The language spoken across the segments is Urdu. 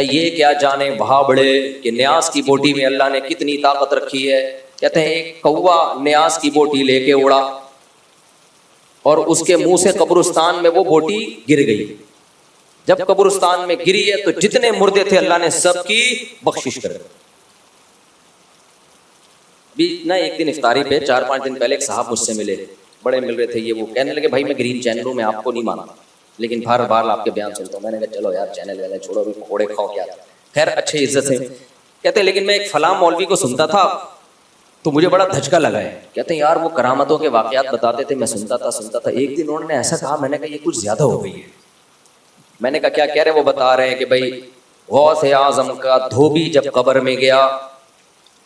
یہ کیا جانے وہاں بڑے کہ نیاز کی بوٹی میں اللہ نے کتنی طاقت رکھی ہے. کہتے ہیں ایک کوا نیاز کی بوٹی لے کے اڑا اور اس کے منہ سے قبرستان میں وہ بوٹی گر گئی. جب قبرستان میں گری ہے تو جتنے مردے تھے اللہ نے سب کی بخشش کر دی. بھی نہ ایک دن افطاری پہ 4-5 دن پہلے ایک صاحب مجھ سے ملے, بڑے مل رہے تھے, یہ وہ کہنے لگے بھائی میں گرین چینلوں میں آپ کو نہیں مانتا لیکن بار بار آپ کے بیان سنتا ہوں. میں نے کہا چلو یار چینل والے چھوڑو, بھی پکوڑے کھاؤ کیا. خیر اچھے عزت سے کہتے ہیں لیکن میں ایک فلاں مولوی کو سنتا تھا تو مجھے بڑا دھچکا لگا ہے. کہتے ہیں یار وہ کرامتوں کے واقعات بتاتے تھے, میں سنتا تھا. ایک دن انہوں نے ایسا کہا, میں نے کہا یہ کچھ زیادہ ہو گئی ہے. میں نے کہا کیا کہہ رہے؟ وہ بتا رہے ہیں کہ بھائی غوث اعظم کا دھوبی جب قبر میں گیا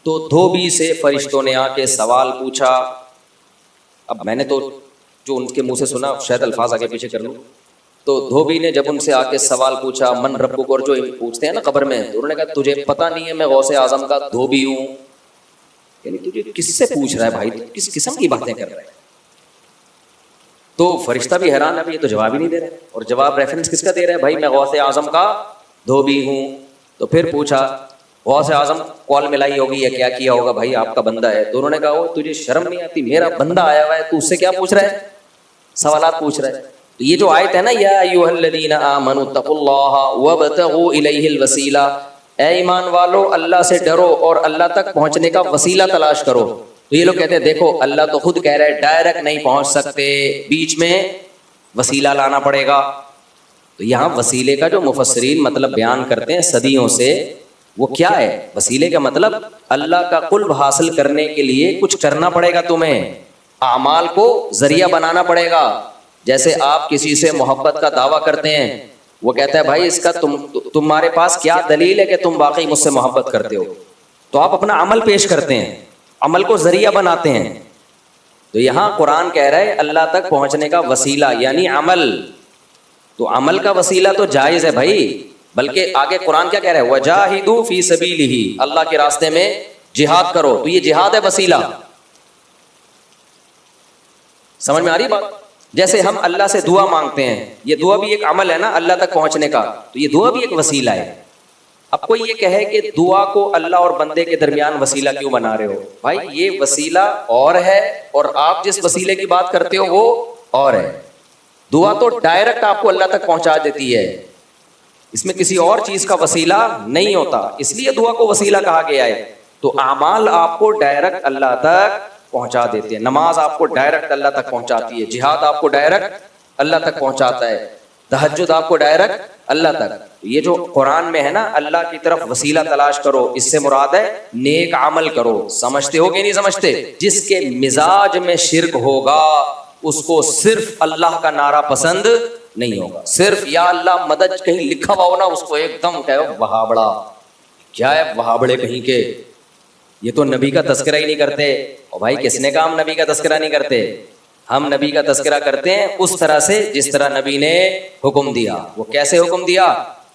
تو دھوبی سے فرشتوں نے آ کے سوال پوچھا. اب میں نے تو جو ان کے منہ سے سنا شاید الفاظ آگے پیچھے کر لوں. تو دھوبی نے جب ان سے آ کے سوال پوچھا من ربک, اور جو پوچھتے ہیں نا قبر میں, تو انہوں نے کہا تجھے پتہ نہیں ہے میں غوث اعظم کا دھوبی ہوں. یعنی تجھے کس سے پوچھ رہا ہے بھائی, کس قسم کی باتیں کر رہا ہے. تو فرشتہ بھی حیران ہے, یہ تو جواب ہی نہیں دے رہا. اور جواب ریفرنس کس کا دے رہا ہے؟ بھائی میں غوث اعظم کا دھوبی ہوں. تو پھر پوچھا غوث اعظم کال ملائی ہوگی یا کیا کیا ہوگا, بھائی آپ کا بندہ ہے. تو انہوں نے کہا وہ تجھے شرم نہیں آتی, میرا بندہ آیا ہوا ہے تو اس سے کیا پوچھ رہا ہے, سوالات پوچھ رہا ہے. تو یہ جو آیت ہے نا یا ایھا الذین آمنوا اتقوا اللہ وابتغوا الیہ الوسیلہ, اے ایمان والو اللہ سے ڈرو اور اللہ تک پہنچنے کا وسیلہ تلاش کرو. تو یہ لوگ کہتے ہیں دیکھو اللہ تو خود کہہ رہا ہے ڈائریکٹ نہیں پہنچ سکتے, بیچ میں وسیلہ لانا پڑے گا. تو یہاں وسیلے کا جو مفسرین مطلب بیان کرتے ہیں صدیوں سے, وہ کیا ہے وسیلے کا مطلب؟ اللہ کا قرب حاصل کرنے کے لیے کچھ کرنا پڑے گا, تمہیں اعمال کو ذریعہ بنانا پڑے گا. جیسے آپ کسی سے محبت کا دعویٰ کرتے ہیں, وہ کہتا ہے بھائی اس کا تمہارے پاس کیا دلیل ہے کہ تم واقعی مجھ سے محبت کرتے ہو؟ تو آپ اپنا عمل پیش کرتے ہیں, عمل کو ذریعہ بناتے ہیں. تو یہاں قرآن کہہ رہا ہے اللہ تک پہنچنے کا وسیلہ یعنی عمل. تو عمل کا وسیلہ تو جائز ہے بھائی, بلکہ آگے قرآن کیا کہہ رہا ہے وجاہدوا فی سبیلہ, اللہ کے راستے میں جہاد کرو. تو یہ جہاد ہے وسیلہ. سمجھ میں آ رہی بات؟ جیسے ہم اللہ سے دعا مانگتے ہیں, یہ دعا بھی ایک عمل ہے نا اللہ تک پہنچنے کا, تو یہ دعا بھی ایک وسیلہ ہے. اب کوئی یہ کہے کہ دعا کو اللہ اور بندے کے درمیان وسیلہ کیوں بنا رہے ہو؟ بھائی یہ وسیلہ اور ہے اور آپ جس وسیلے کی بات کرتے ہو وہ اور ہے. دعا تو ڈائریکٹ آپ کو اللہ تک پہنچا دیتی ہے, اس میں کسی اور چیز کا وسیلہ نہیں ہوتا, اس لیے دعا کو وسیلہ کہا گیا ہے. تو اعمال آپ کو ڈائریکٹ اللہ تک پہنچا دیتے ہیں, نماز آپ کو ڈائریکٹ اللہ تک پہنچاتی ہے, جہاد آپ کو ڈائریکٹ اللہ تک پہنچاتا ہے, تہجد آپ کو ڈائریکٹ اللہ تک. یہ جو قرآن میں ہے نا اللہ کی طرف وسیلہ تلاش کرو, اس سے مراد ہے نیک عمل کرو. سمجھتے ہو کہ نہیں سمجھتے؟ جس کے مزاج میں شرک ہوگا اس کو صرف اللہ کا نعرہ پسند نہیں ہوگا. صرف یا اللہ مدد کہیں لکھا ہوا ہو نا, اس کو ایک دم کہو وہابڑا. کیا ہے وہابڑے کہیں کے, یہ تو نبی کا تذکرہ ہی نہیں کرتے. اور بھائی کس نے کہا ہم نبی کا تذکرہ نہیں کرتے؟ ہم نبی کا تذکرہ کرتے ہیں اس طرح سے جس طرح نبی نے حکم دیا. وہ کیسے حکم دیا؟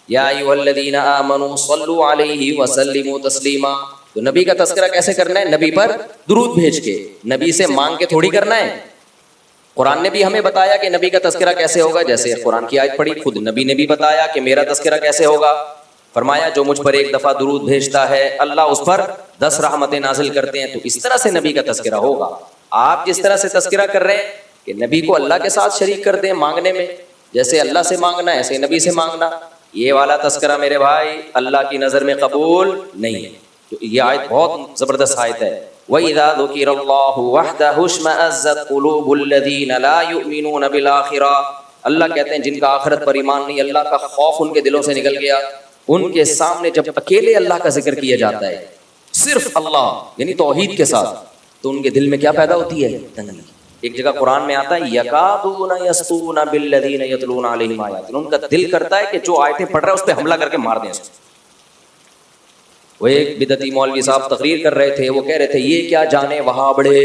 یا ایھا الذین آمنوا صلوا علیہ وسلموا تسلیما. تو نبی کا تذکرہ کیسے کرنا ہے؟ نبی پر درود بھیج کے, نبی سے مانگ کے تھوڑی کرنا ہے. قرآن نے بھی ہمیں بتایا کہ نبی کا تذکرہ کیسے ہوگا, جیسے قرآن کی آیت پڑھی, خود نبی نے بھی بتایا کہ میرا تذکرہ کیسے ہوگا. فرمایا جو مجھ پر ایک دفعہ درود بھیجتا ہے اللہ اس پر 10 رحمتیں نازل کرتے ہیں. تو اس طرح سے نبی کا تذکرہ ہوگا. آپ جس طرح سے تذکرہ کر رہے ہیں کہ نبی کو اللہ کے ساتھ شریک کر دیں مانگنے میں, جیسے اللہ سے مانگنا ایسے نبی سے مانگنا, یہ والا تذکرہ میرے بھائی اللہ کی نظر میں قبول نہیں ہے. تو یہ آیت بہت زبردست آیت ہے. وَإِذَا ذُكِرَ اللَّهُ وَحْدَهُ اشْمَأَزَّتْ قُلُوبُ الَّذِينَ لَا يُؤْمِنُونَ بِالْآخِرَةِ. اللہ کہتے ہیں جن کا آخرت پر ایمان نہیں, اللہ کا خوف ان کے دلوں سے نکل گیا. ان کے سامنے جب اکیلے اللہ کا ذکر کیا جاتا ہے, صرف اللہ یعنی توحید کے ساتھ, تو ان کے دل میں کیا پیدا ہوتی ہے؟ تنگی. ایک جگہ قرآن میں آتا ہے یکادون یسطون بالذین یتلون علیہم آیاتنا, ان کا دل کرتا ہے کہ جو آیتیں پڑھ رہا ہے اس پہ حملہ کر کے مار دیں. وہ ایک بدعتی مولوی صاحب تقریر کر رہے تھے, وہ کہہ رہے تھے یہ کیا جانے وہابڑے,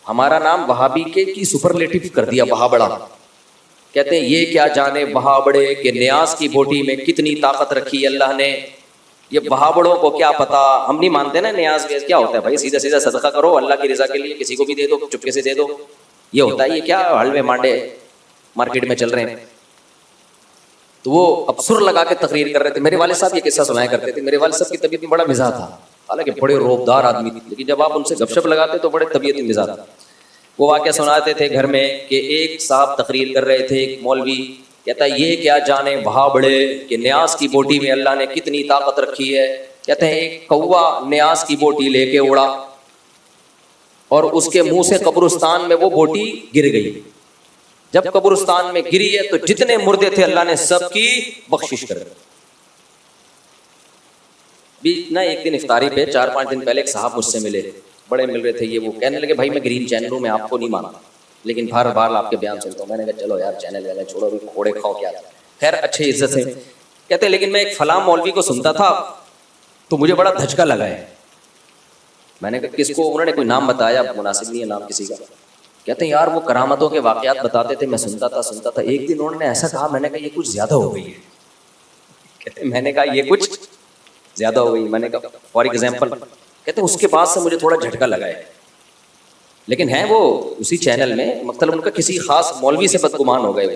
ہمارا نام وہابی کے کی سپرلیٹو کر دیا وہابڑا. کہتے ہیں یہ کیا جانے وہابڑے کہ نیاز کی بوٹی میں کتنی طاقت رکھی اللہ نے. یہ وہابڑوں کو کیا پتا, ہم نہیں مانتے نا نیاز کیا ہوتا ہے بھائی, سیدھا سیدھا صدقہ کرو اللہ کی رضا کے لیے, کسی کو بھی دے دو چپکے سے دے دو, یہ ہوتا ہے. یہ کیا حلوے مانڈے مارکیٹ میں چل رہے ہیں. تو وہ اب سر لگا کے تقریر کر رہے تھے. میرے والد صاحب یہ قصہ سنایا کرتے تھے. میرے والد صاحب کی طبیعت میں بڑا مزاح تھا, حالانکہ بڑے روبدار آدمی تھے, لیکن جب آپ ان سے گپ شپ لگاتے تو بڑے طبیعت میں مزاح تھا. وہ واقعہ سناتے تھے گھر میں کہ ایک صاحب تقریر کر رہے تھے, ایک مولوی کہتا ہے یہ کیا جانے وہاں بڑے کہ نیاز کی بوٹی میں اللہ نے کتنی طاقت رکھی ہے. کہتے ہیں ایک کوا نیاز کی بوٹی لے کے اڑا اور اس کے منہ سے قبرستان میں وہ بوٹی گر گئی. جب قبرستان میں گری ہے تو جتنے مردے تھے اللہ نے سب کی بخشش کر دی. بیچ نہ ایک دن افطاری پہ 4-5 دن پہلے ایک صاحب مجھ سے ملے, بڑے مل رہے تھے. یہ وہ کہنے لگے بھائی میں گرین چینل ہوں, میں آپ کو نہیں مانتا لیکن بار بار آپ کے بیان سنتا ہوں. میں نے کہا چلو یار چینل والے چھوڑو, ابھی کوڑے کھاؤ کیا. خیر اچھے عزت سے کہتے لیکن میں ایک فلاں مولوی کو سنتا تھا تو مجھے بڑا دھچکا لگا ہے. میں نے کہا کس کو؟ انہوں نے کوئی نام بتایا, مناسب نہیں ہے نام کسی کا. کہتے ہیں یار وہ کرامتوں کے واقعات بتاتے تھے, میں سنتا تھا. ایک دن انہوں نے ایسا کہا, میں نے کہا یہ کچھ زیادہ ہو گئی ہے. کہتے ہیں میں نے کہا یہ کچھ زیادہ ہو گئی. میں نے کہا فار ایگزامپل. کہتے ہیں اس کے بعد سے مجھے تھوڑا جھٹکا لگا ہے, لیکن ہیں وہ اسی چینل میں, مطلب ان کا کسی خاص مولوی سے بدگمان ہو گئے.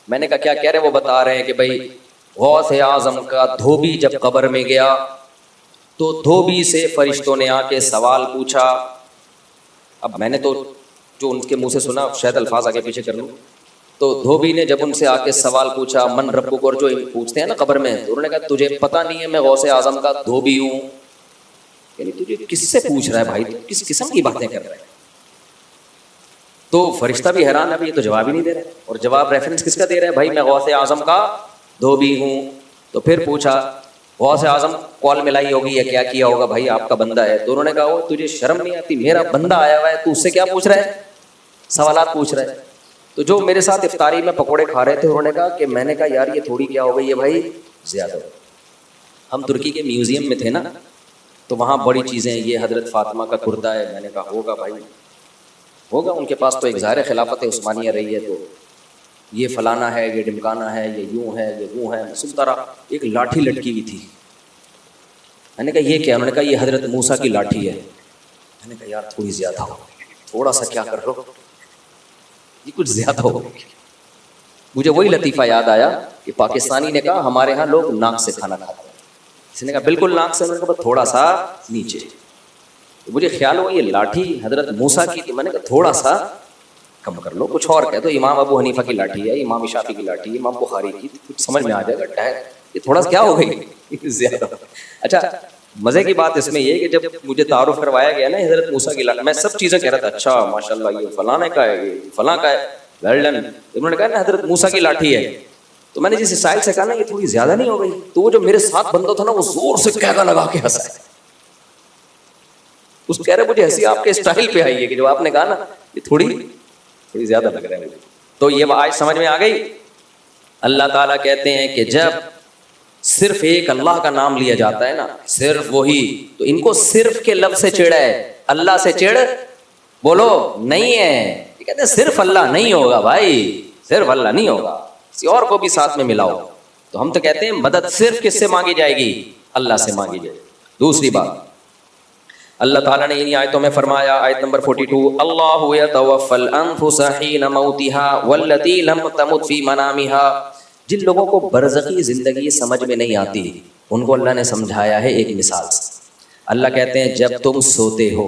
میں نے کہا کیا کہہ رہے؟ وہ بتا رہے ہیں کہ بھائی غوث اعظم کا دھوبی جب قبر میں گیا تو دھوبی سے فرشتوں نے آ کے سوال پوچھا. اب میں نے تو جو ان کے منہ سے سنا شاید الفاظ آگے پیچھے کر لوں. تو دھوبی نے جب ان سے آ کے سوال پوچھا من ربک, اور جو پوچھتے ہیں نا قبر میں, تو انہوں نے کہا تجھے پتہ نہیں ہے میں غوث اعظم کا دھوبی ہوں. یعنی تجھے کس سے پوچھ رہا ہے بھائی, تو کس قسم کی باتیں کر رہا ہے. تو فرشتہ بھی حیران ہے, ابھی یہ تو جواب ہی نہیں دے رہا, اور جواب ریفرنس کس کا دے رہا ہے؟ بھائی میں غوث اعظم کا دھوبی ہوں. تو پھر پوچھا غوث اعظم کال ملائی ہوگی یا کیا کیا ہوگا, بھائی آپ کا بندہ ہے. تو انہوں نے کہا وہ تجھے شرم نہیں آتی, میرا بندہ آیا ہوا ہے تو اس سے کیا پوچھ رہا ہے, سوالات پوچھ رہا ہے. تو جو میرے ساتھ افطاری میں پکوڑے کھا رہے تھے انہوں نے کہا کہ میں نے کہا یار یہ تھوڑی کیا ہو گئی ہے بھائی, زیادہ ہو. ہم ترکی کے میوزیم میں تھے نا, تو وہاں بڑی چیزیں, یہ حضرت فاطمہ کا کرتا ہے. میں نے کہا ہوگا بھائی ہوگا, ان کے پاس تو ایک ظاہر خلافت عثمانیہ رہی ہے, تو یہ فلانا ہے, یہ ڈمکانا ہے, یہ یوں ہے, یہ وہ ہے. سنتا رہا. ایک لاٹھی لٹکی ہوئی تھی. میں نے کہا یہ کیا؟ انہوں نے کہا یہ حضرت موسیٰ کی لاٹھی ہے. میں نے کہا یار تھوڑی زیادہ ہو, تھوڑا سا کیا کر رہو, یہ کچھ زیادہ ہو. مجھے وہی لطیفہ یاد آیا کہ پاکستانی نے کہا ہمارے ہاں لوگ ناک سے کھانا کھاتے ہیں. اس نے کہا بالکل ناک سے, انہوں نے کہا تھوڑا سا نیچے. مجھے خیال ہوا یہ لاٹھی حضرت موسیٰ کی تھی. میں نے کہا تھوڑا سا کم کر لو, کچھ اور کہہ دو, امام ابو حنیفہ کی لاٹھی ہے, امام شافعی کی لاٹھی ہے, امام بخاری کی, کچھ سمجھ میں آ جائے گا. یہ تھوڑا سا کیا ہو گئی, زیادہ. اچھا مزے کی بات اس میں یہ کہ جب مجھے تعارف کروایا گیا نا حضرت موسیٰ کی لاٹھی, میں سب چیزیں کہہ رہا تھا, اچھا ماشاءاللہ یہ فلاں کا ہے, یہ فلاں کا ہے, ویل ڈن. انہوں نے کہا نا حضرت موسیٰ کی لاٹھی ہے, تو میں نے جس اسٹائل سے کہا نا یہ تھوڑی زیادہ نہیں ہو گئی, تو وہ جو میرے ساتھ بندہ تھا نا وہ زور سے کہہ لگا کے ہنسا. اس کہہ رہے مجھے ہنسی آپ کے اسٹائل پہ آئی ہے کہ جو آپ نے کہا نا یہ تھوڑی زیادہ لگ رہا ہے مجھے. تو یہ آج سمجھ میں آ گئی. اللہ تعالیٰ کہتے ہیں کہ جب صرف ایک اللہ کا نام لیا جاتا ہے نا, صرف وہی, تو ان کو صرف کے لفظ سے چڑ ہے, اللہ سے چڑ بولو نہیں ہے. یہ کہتے ہیں صرف اللہ نہیں ہوگا بھائی, صرف اللہ نہیں ہوگا, کسی اور کو بھی ساتھ میں ملاؤ. تو ہم تو کہتے ہیں مدد صرف کس سے مانگی جائے گی, اللہ سے مانگی جائے گی. دوسری بات اللہ تعالیٰ نے انہی آیتوں میں فرمایا, آیت نمبر 42, اللہ یتوفی الانفس حین موتها والتی لم تمت فی منامها. جن لوگوں کو برزخی زندگی سمجھ میں نہیں آتی ان کو اللہ نے سمجھایا ہے ایک مثال سے. اللہ کہتے ہیں جب تم سوتے ہو,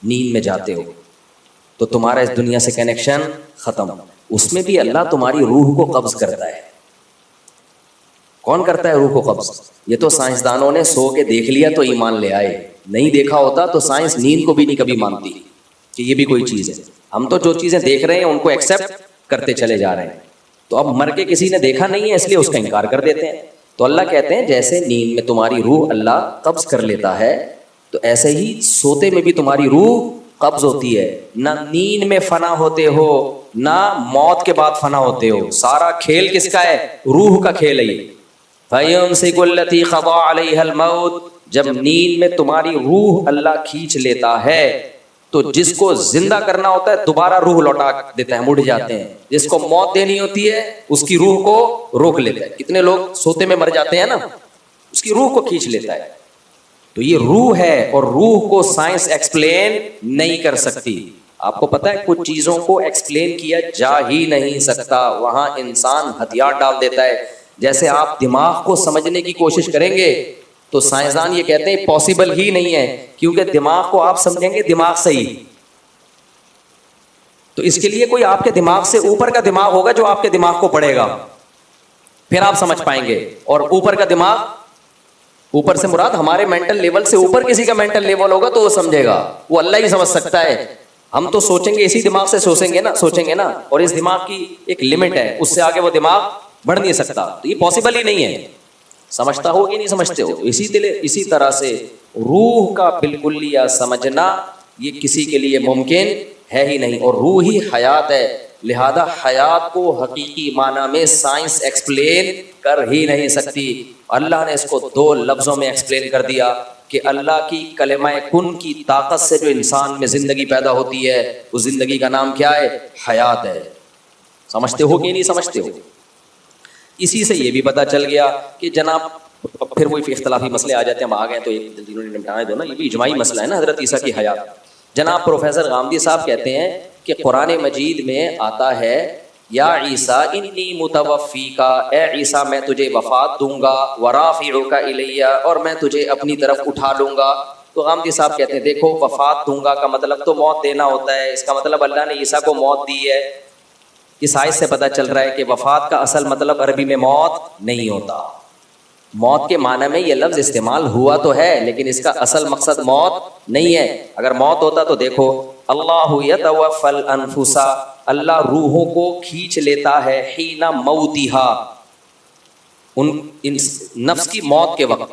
نیند میں جاتے ہو, تو تمہارا اس دنیا سے کنیکشن ختم. اس میں بھی اللہ تمہاری روح کو قبض کرتا ہے. کون کرتا ہے روح کو قبض؟ یہ تو سائنسدانوں نے سو کے دیکھ لیا تو ایمان لے آئے, نہیں دیکھا ہوتا تو سائنس نیند کو بھی نہیں کبھی مانتی کہ یہ بھی کوئی چیز ہے. ہم تو جو چیزیں دیکھ رہے ہیں ان کو ایکسیپٹ کرتے چلے جا رہے ہیں. تو اب مر کے کسی نے دیکھا نہیں ہے اس لیے اس کا انکار کر دیتے ہیں. تو اللہ کہتے ہیں جیسے نیند میں تمہاری روح اللہ قبض کر لیتا ہے, تو ایسے ہی سوتے میں بھی تمہاری روح قبض ہوتی ہے. نہ نیند میں فنا ہوتے ہو نہ موت کے بعد فنا ہوتے ہو. سارا کھیل کس کا ہے؟ روح کا کھیل ہے. فَيُمْسِكُ الَّتِي قَضَىٰ عَلَيْهَا الْمَوْتِ. جب نیند میں تمہاری روح اللہ کھینچ لیتا ہے تو جس کو زندہ کرنا ہوتا ہے دوبارہ روح لوٹا دیتا ہے, مڑ جاتے ہیں. جس کو موت دینی ہوتی ہے اس کی روح کو روک لیتا ہے. کتنے لوگ سوتے میں مر جاتے ہیں نا, اس کی روح کو کھینچ لیتا ہے. تو یہ روح ہے, اور روح کو سائنس ایکسپلین نہیں کر سکتی. آپ کو پتا ہے کچھ چیزوں کو ایکسپلین کیا جا ہی نہیں سکتا, وہاں انسان ہتھیار ڈال دیتا ہے. جیسے آپ دماغ کو سمجھنے کی کوشش کریں گے تو سائنسدان یہ کہتے ہیں پاسبل ہی نہیں ہے، کیونکہ دماغ کو آپ سمجھیں گے دماغ سے ہی، تو اس کے لیے کوئی آپ کے دماغ سے اوپر کا دماغ ہوگا جو آپ کے دماغ کو پڑھے گا، پھر آپ سمجھ پائیں گے۔ اور اوپر کا دماغ، اوپر سے مراد ہمارے مینٹل لیول سے اوپر کسی کا مینٹل لیول ہوگا تو وہ سمجھے گا، وہ اللہ ہی سمجھ سکتا ہے۔ ہم تو سوچیں گے اسی دماغ سے سوچیں گے نا، اور اس دماغ کی ایک لمٹ ہے، اس سے آگے وہ دماغ بڑھ نہیں سکتا، تو یہ پاسبل ہی نہیں ہے۔ سمجھتا ہو کہ نہیں سمجھتے ہو؟ اسی طرح سے روح کا بالکلیہ سمجھنا یہ کسی کے لیے ممکن ہے ہی نہیں، اور روح ہی حیات ہے، لہذا حیات کو حقیقی معنی میں سائنس ایکسپلین کر ہی نہیں سکتی۔ اللہ نے اس کو 2 لفظوں میں ایکسپلین کر دیا کہ اللہ کی کلمہ کن کی طاقت سے جو انسان میں زندگی پیدا ہوتی ہے، اس زندگی کا نام کیا ہے؟ حیات ہے۔ سمجھتے ہو کہ نہیں سمجھتے ہو؟ اسی سے یہ بھی پتہ چل گیا کہ جناب پھر وہی اختلافی مسئلے آ جاتے ہیں، ہم آ گئے تو ایک دنوں نے نمٹانے دو نا، یہ بھی اجماعی مسئلہ ہے نا حضرت عیسیٰ کی حیات۔ جناب پروفیسر غامدی صاحب کہتے ہیں کہ قرآن مجید میں آتا ہے یا عیسیٰ انی متوفیکا، اے عیسیٰ میں تجھے وفات دوں گا، ورافعک الیہ، اور میں تجھے اپنی طرف اٹھا لوں گا۔ تو غامدی صاحب کہتے ہیں دیکھو وفات دوں گا کا مطلب تو موت دینا ہوتا ہے، اس کا مطلب اللہ نے عیسیٰ کو موت دی ہے۔ اس آیت سے پتہ چل رہا ہے کہ وفات کا اصل مطلب عربی میں موت نہیں ہوتا۔ موت کے معنی میں یہ لفظ استعمال ہوا تو ہے لیکن اس کا اصل مقصد موت نہیں ہے۔ اگر موت ہوتا تو دیکھو اللہ یتوفی الانفس، اللہ روحوں کو کھینچ لیتا ہے، حین موتھا، ان نفس کی موت کے وقت۔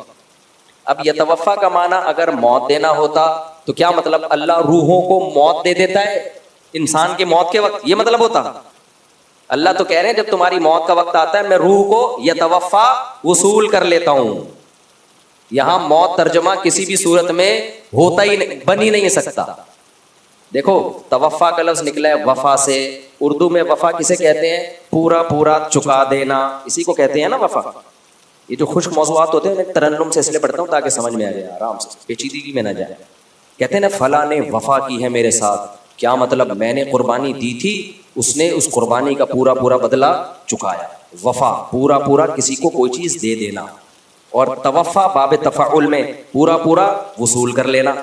اب یتوفا کا معنی اگر موت دینا ہوتا تو کیا مطلب اللہ روحوں کو موت دے دیتا ہے انسان کے موت کے وقت، یہ مطلب ہوتا؟ اللہ تو کہہ رہے ہیں جب تمہاری موت کا وقت آتا ہے میں روح کو یتوفا وصول کر لیتا ہوں۔ یہاں موت ترجمہ کسی بھی صورت میں ہوتا ہی نہیں، بن ہی نہیں سکتا۔ دیکھو توفا کا لفظ نکلا ہے وفا سے، اردو میں وفا کسے کہتے ہیں؟ پورا پورا چکا دینا، اسی کو کہتے ہیں نا وفا۔ یہ جو خشک موضوعات ہوتے ہیں میں ترنم سے اس لیے پڑھتا ہوں تاکہ سمجھ میں آ جائے، آرام سے، پیچیدگی میں نہ جائے۔ کہتے ہیں نا فلاں نے وفا کی ہے میرے ساتھ، کیا مطلب؟ میں نے قربانی دی تھی، اس نے اس قربانی کا پورا پورا بدلہ چکایا۔ وفا پورا پورا کسی کو کوئی چیز دے دینا، اور توفا باب تفعل میں پورا پورا وصول کر لینا۔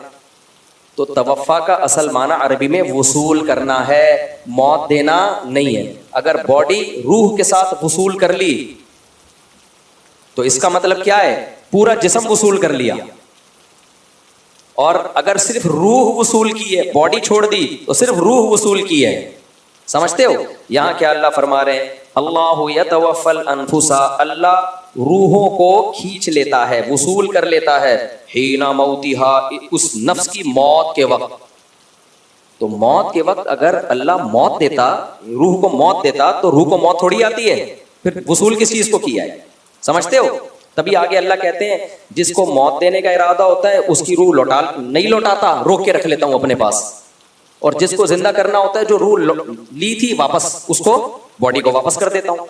تو توفا کا اصل معنی عربی میں وصول کرنا ہے، موت دینا نہیں ہے۔ اگر باڈی روح کے ساتھ وصول کر لی تو اس کا مطلب کیا ہے؟ پورا جسم وصول کر لیا۔ اور اگر صرف روح وصول کی ہے، باڈی چھوڑ دی تو صرف روح وصول کی ہے۔ سمجھتے ہو؟ یہاں کیا اللہ فرما رہے ہیں؟ اللہ یتوفی الانفس، اللہ روحوں کو کھینچ لیتا ہے، وصول کر لیتا ہے، حین موتھا، اس نفس کی موت کے وقت۔ تو موت کے وقت اگر اللہ موت دیتا، روح کو موت دیتا تو روح کو موت تھوڑی آتی ہے، پھر وصول کس چیز کو کیا ہے؟ سمجھتے ہو؟ تبھی آگے اللہ کہتے ہیں جس کو موت دینے کا ارادہ ہوتا ہے اس کی روح نہیں لوٹاتا، روک کے رکھ لیتا ہوں اپنے پاس، اور جس کو زندہ کرنا ہوتا ہے جو روح لی تھی واپس اس کو باڈی کو واپس کر دیتا ہوں۔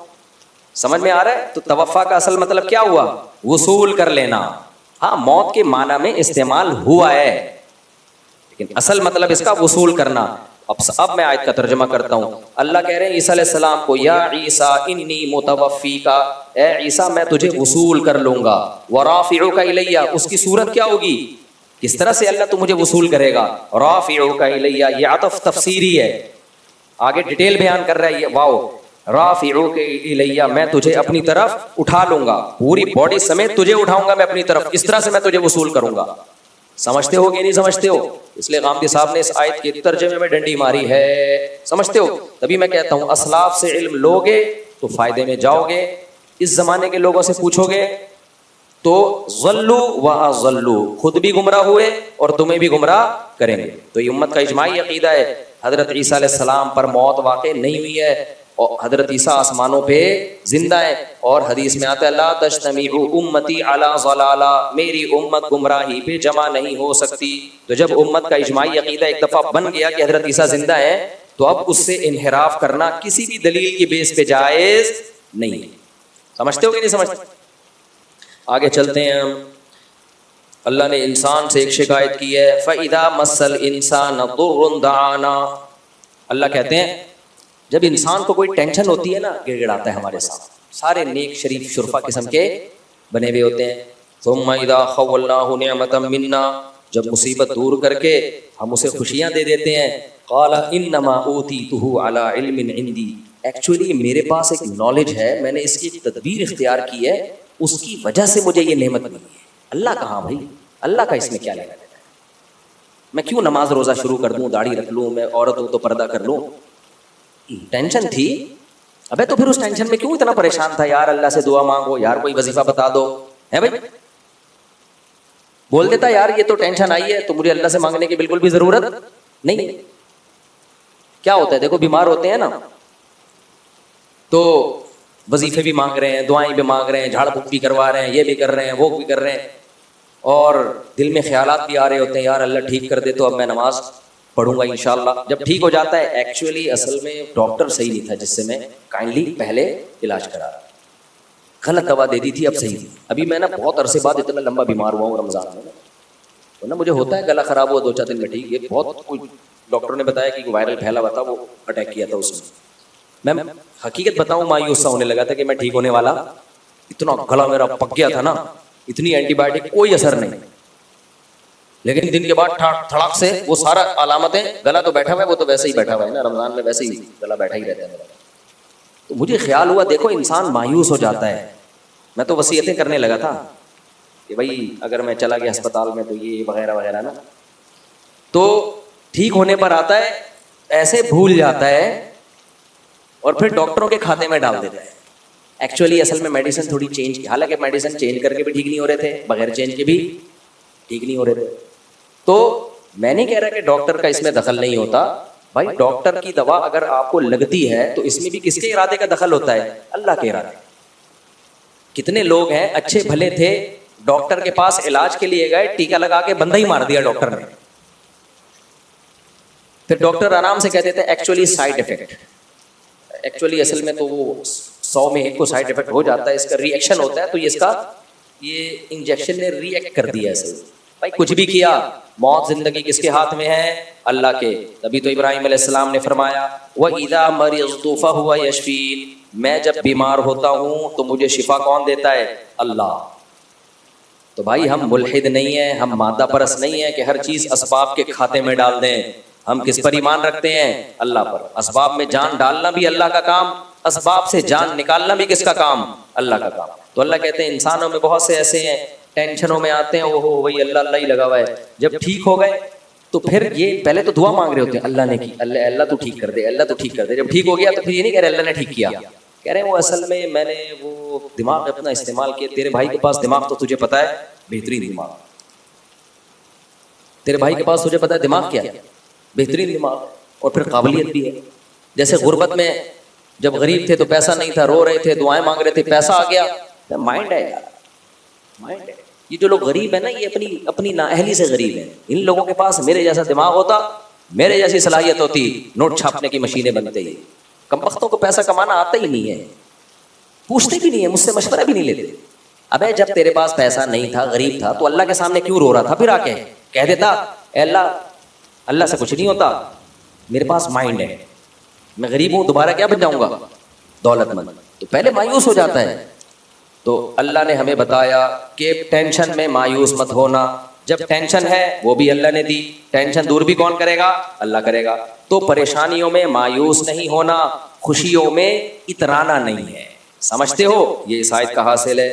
سمجھ میں آ رہا ہے؟ تو توفا کا اصل مطلب کیا ہوا؟ وصول کر لینا۔ ہاں موت کے معنی میں استعمال ہوا ہے لیکن اصل مطلب اس کا وصول کرنا۔ اب میں آیت کا ترجمہ کرتا ہوں۔ اللہ کہہ رہے ہیں عیسیٰ علیہ السلام کو یا عیسیٰ انی متوفیکا، اے عیسیٰ میں تجھے وصول کر لوں گا، ورافعک الیہ، اس کی صورت کیا ہوگی؟ کس طرح سے اللہ تو مجھے وصول کرے گا؟ رافعک الیہ، یہ عطف تفسیری ہے، آگے ڈیٹیل بیان کر رہا ہے یہ، واو، رافعک الیہ، میں تجھے اپنی طرف اٹھا لوں گا، پوری باڈی سمیت تجھے اٹھاؤں گا میں اپنی طرف، اس طرح سے میں تجھے وصول کروں گا۔ سمجھتے ہو کہ نہیں سمجھتے ہو؟ اس لیے غامدی صاحب نے اس آیت کے ترجمے میں ڈنڈی ماری ہے۔ سمجھتے ہو؟ تبھی میں کہتا ہوں اسلاف سے علم لوگے تو فائدے میں جاؤ گے، اس زمانے کے لوگوں سے پوچھو گے تو ضلوا واضلوا، خود بھی گمراہ ہوئے اور تمہیں بھی گمراہ کریں گے۔ تو یہ امت کا اجماعی عقیدہ ہے حضرت عیسیٰ علیہ السلام پر موت واقع نہیں ہوئی ہے، اور حضرت عیسیٰ آسمانوں پہ زندہ ہے، اور حدیث میں آتا ہے لا تجتمع امتی علی ضلالہ، میری امت گمراہی پہ جمع نہیں ہو سکتی۔ تو جب امت کا اجماعی عقیدہ ایک دفعہ بن گیا کہ حضرت عیسیٰ زندہ ہے تو اب اس سے انحراف کرنا کسی بھی دلیل کی بیس پہ جائز نہیں ہے۔ سمجھتے ہو کہ نہیں سمجھتے؟ آگے چلتے ہیں ہم۔ اللہ نے انسان سے ایک شکایت کی ہے، فَإِذَا مَسَّ الْإِنسَانَ ضُرٌّ دَعَانَا، اللہ کہتے ہیں جب انسان کو کوئی ٹینشن ہوتی ہے نا، گڑ گڑاتا ہے ہمارے ساتھ، سارے نیک شریف شرفا قسم کے بنے ہوئے ہوتے ہیں. ثم اذا خولناه نعمتا منا، جب مصیبت دور کر کے ہم اسے خوشیاں دے دیتے ہیں. قال انما اوتیتہ علی علم عندی، ایکچولی میرے پاس ایک نالج ہے، میں نے اس کی ایک تدبیر اختیار کی ہے، اس کی وجہ سے مجھے یہ نعمت ملی ہے. اللہ کہاں بھائی، اللہ کا اس میں کیا لینا دینا ہے؟ میں کیوں نماز روزہ شروع کر دوں، داڑھی رکھ لوں، میں عورت ہوں تو پردہ کر لوں؟ ٹینشن تھی. ابے تو پھر اس ٹینشن میں کیوں اتنا پریشان تھا؟ یار اللہ سے دعا مانگو، یار کوئی وظیفہ بتا دو، ہے بھائی؟ بول دیتا یار یہ تو ٹینشن آئی ہے تو مجھے اللہ سے مانگنے کی بالکل بھی ضرورت نہیں. کیا ہوتا ہے دیکھو، بیمار ہوتے ہیں نا تو وظیفے بھی مانگ رہے ہیں، دعائیں بھی مانگ رہے ہیں، جھاڑ پھونک بھی کروا رہے ہیں، یہ بھی کر رہے ہیں، وہ بھی کر رہے ہیں، اور دل میں خیالات بھی آ رہے ہوتے ہیں یار اللہ ٹھیک کر دے تو اب میں نماز پڑھوں گا انشاءاللہ. جب ٹھیک ہو جاتا ہے، ایکچولی اصل میں ڈاکٹر صحیح نہیں تھا جس سے میں کائنڈلی پہلے علاج کرا رہا، غلط دوا دے دی تھی، اب صحیح تھی. ابھی میں نا بہت عرصے بعد اتنا لمبا بیمار ہوا ہوں رمضان میں، تو نا مجھے ہوتا ہے گلا خراب ہوا 2-4 دن میں ٹھیک. یہ بہت کوئی ڈاکٹر نے بتایا کہ وائرل پھیلا ہوا تھا، وہ اٹیک کیا تھا اس میں. میں حقیقت بتاؤں مایوس سا ہونے لگا تھا کہ میں ٹھیک ہونے والا، اتنا گلا میرا پک گیا تھا نا، اتنی اینٹی بایوٹک کوئی اثر نہیں. لیکن دن کے بعد تھڑاک سے وہ سارا علامتیں، گلا تو بیٹھا ہوا ہے، وہ تو ویسے ہی بیٹھا ہوا ہے نا، رمضان میں ویسے ہی گلا بیٹھا ہی رہتا ہے میرا. تو مجھے خیال ہوا دیکھو انسان مایوس ہو جاتا ہے. میں تو وصیتیں کرنے لگا تھا کہ بھائی اگر میں چلا گیا ہسپتال میں تو یہ وغیرہ وغیرہ نا. تو ٹھیک ہونے پر آتا ہے ایسے بھول جاتا ہے اور پھر ڈاکٹروں کے کھاتے میں ڈال دیتا ہے. ایکچولی اصل میں میڈیسن تھوڑی چینج کی، حالانکہ میڈیسن چینج کر کے بھی ٹھیک نہیں ہو رہے تھے، بغیر چینج کے بھی ٹھیک نہیں ہو رہے تھے. تو میں نہیں کہہ رہا کہ ڈاکٹر کا اس میں دخل نہیں ہوتا بھائی، ڈاکٹر کی دوا اگر آپ کو لگتی ہے تو اس میں بھی کس کے ارادے کا دخل ہوتا ہے؟ اللہ کے ارادے. کتنے لوگ ہیں اچھے بھلے تھے، ڈاکٹر کے پاس علاج کے لیے گئے، ٹیکا لگا کے بندہ ہی مار دیا ڈاکٹر نے. پھر ڈاکٹر آرام سے کہتے تھے ایکچولی سائیڈ افیکٹ، ایکچولی اصل میں تو وہ 100 میں 1 کو سائیڈ افیکٹ ہو جاتا ہے، اس کا ری ایکشن ہوتا ہے، تو یہ اس کا یہ انجیکشن نے ری ایکٹ کر دیا ہے. بھائی کچھ بھی کیا، موت زندگی کس کے ہاتھ میں ہے؟ اللہ کے. تبھی تو ابراہیم علیہ السلام نے فرمایا وَإِذَا مَرِضْتُ فَهُوَ يَشْفِينِ، میں جب بیمار ہوتا ہوں تو مجھے شفا کون دیتا ہے؟ اللہ. تو بھائی ہم ملحد نہیں ہیں، ہم مادہ پرست نہیں ہیں کہ ہر چیز اسباب کے کھاتے میں ڈال دیں. ہم کس پر ایمان رکھتے ہیں؟ اللہ پر. اسباب میں جان ڈالنا بھی اللہ کا کام، اسباب سے جان نکالنا بھی کس کا کام؟ اللہ کا کام. تو اللہ کہتے ہیں انسانوں میں بہت سے ایسے ہیں ٹینشنوں میں آتے ہیں، اوہو وہی اللہ اللہ ہی لگا ہوا ہے. جب ٹھیک ہو گئے تو پھر یہ پہلے تو دعا مانگ رہے ہوتے ہیں اللہ نے کی، اللہ اللہ تو ٹھیک کر دے، اللہ تو ٹھیک کر دے. جب ٹھیک ہو گیا تو پھر یہ نہیں کہہ رہے اللہ نے ٹھیک کیا، کہہ رہے ہیں وہ اصل میں نے وہ دماغ اپنا استعمال کیا. تیرے بھائی کے پاس دماغ تو تجھے پتا ہے بہترین دماغ، تیرے بھائی کے پاس تجھے پتا ہے دماغ کیا ہے؟ بہترین دماغ، اور پھر قابلیت بھی ہے. جیسے غربت میں جب غریب تھے تو پیسہ نہیں تھا، رو رہے تھے، دعائیں مانگ رہے تھے، پیسہ آ گیا. مائنڈ ہے یار، مائنڈ ہے. یہ جو لوگ غریب ہیں نا یہ اپنی نااہلی سے غریب ہیں. ان لوگوں کے پاس میرے جیسا دماغ ہوتا، میرے جیسی صلاحیت ہوتی، نوٹ چھاپنے کی مشینیں بنتے ہی. کمبختوں کو پیسہ کمانا آتا ہی نہیں ہے، پوچھتے بھی نہیں ہے، مجھ سے مشورہ بھی نہیں لیتے. ابے جب تیرے پاس پیسہ نہیں تھا، غریب تھا، تو اللہ کے سامنے کیوں رو رہا تھا؟ پھر آ کے کہہ دیتا اے اللہ، اللہ سے کچھ نہیں ہوتا، میرے پاس مائنڈ ہے، میں غریب ہوں، دوبارہ کیا بن جاؤں گا؟ دولت مند. تو پہلے مایوس ہو جاتا ہے. تو اللہ نے ہمیں بتایا کہ ٹینشن میں مایوس مت ہونا. جب ٹینشن ہے وہ بھی اللہ نے دی، ٹینشن دور بھی کون کرے گا؟ اللہ کرے گا. تو پریشانیوں میں مایوس نہیں ہونا، خوشیوں میں اترانا نہیں ہے. سمجھتے ہو؟ یہ اس آیت کا حاصل ہے.